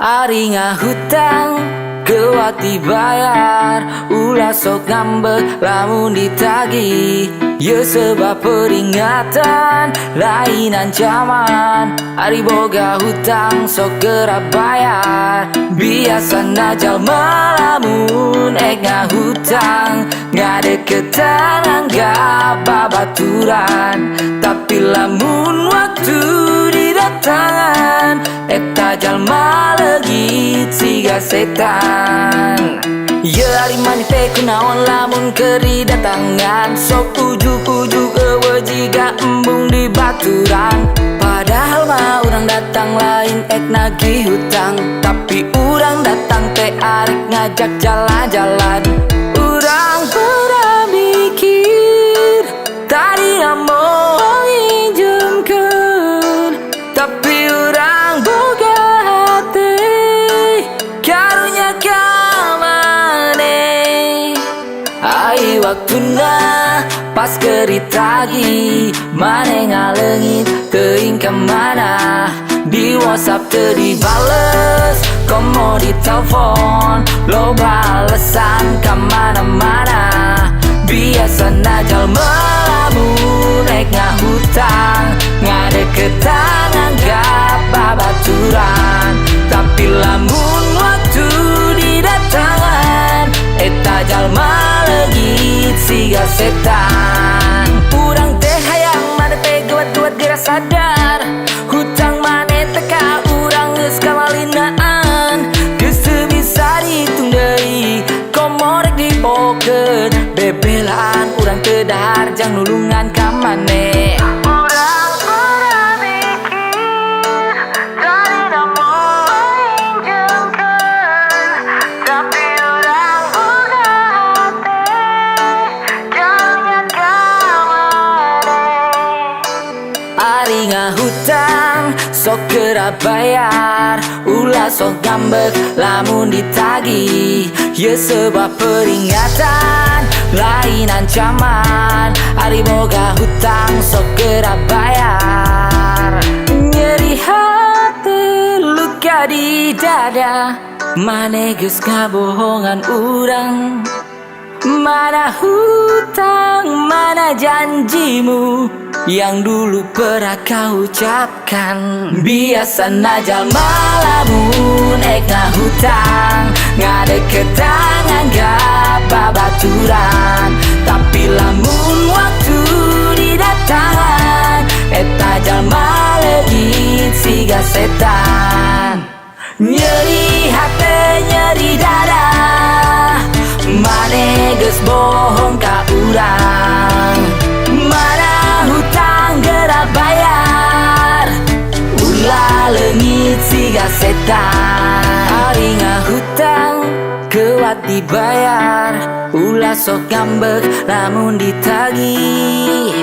Ari ngahutang kuat dibayar, ulah sok ngambek lamun ditagi. Ya sebab peringatan lain ancaman. Ari boga hutang sok gerak bayar. Biasa najal malamun ngahutang, ngadeketan anggap babaturan. Tapi lamun waktu didatangan, eta jalma legit siga setan. Ya hari mani teh kunaon lamun keri datangan, sok ujuk-ujuk ewe jiga embung di baturan. Padahal mah urang datang lain ek nagih hutang, tapi urang datang teh arek ngajak jalan-jalan. Urang pernah mikir tadi mau injemkeun, tapi urang boga hati karunya ka maneh. Ai waktuna pas kerit lagi, maneh ngalengit teuing kemana. Di WhatsApp teu dibales, komo di telepon lo balesan kemana-mana. Biasa najal melamun ek ngahutang, ngadeketan anggap babaturan. Tapi lamun waktu didatangan, eta jalma legit siga setan. Urang teh hayang mana teh guat-guat geura sadar, hutang mane teka urang geus kamalinaan. Geus teu bisa dihitung deui, komo rek dipokeun. Bebelaan urang teu dahar jang nulungan ka maneh. Urang pernah mikir tadina moal injemkeun, tapi urang boga hati karunya ka maneh. Ari ngahutang sok geura bayar, ulah sok ngambek lamun ditagi. Ya sebab peringatan lain ancaman. Ari boga hutang sok geura bayar. Nyeri hati luka di dada, maneh geus ngabohongan urang. Mana hutang, mana janjimu yang dulu pernah kau ucapkan. Biasa najal malamun ek ngahutang, ngadeketan anggap babaturan. Tapi lamun waktu didatangan, eta jalma legit siga setan. Nyeri hati, nyeri dada, maneh geus bohong ka urang. Mana hutang geura bayar, ulah leungit siga setan. Ari ngahutang kuat dibayar, ulah sok ngambek lamun ditagih.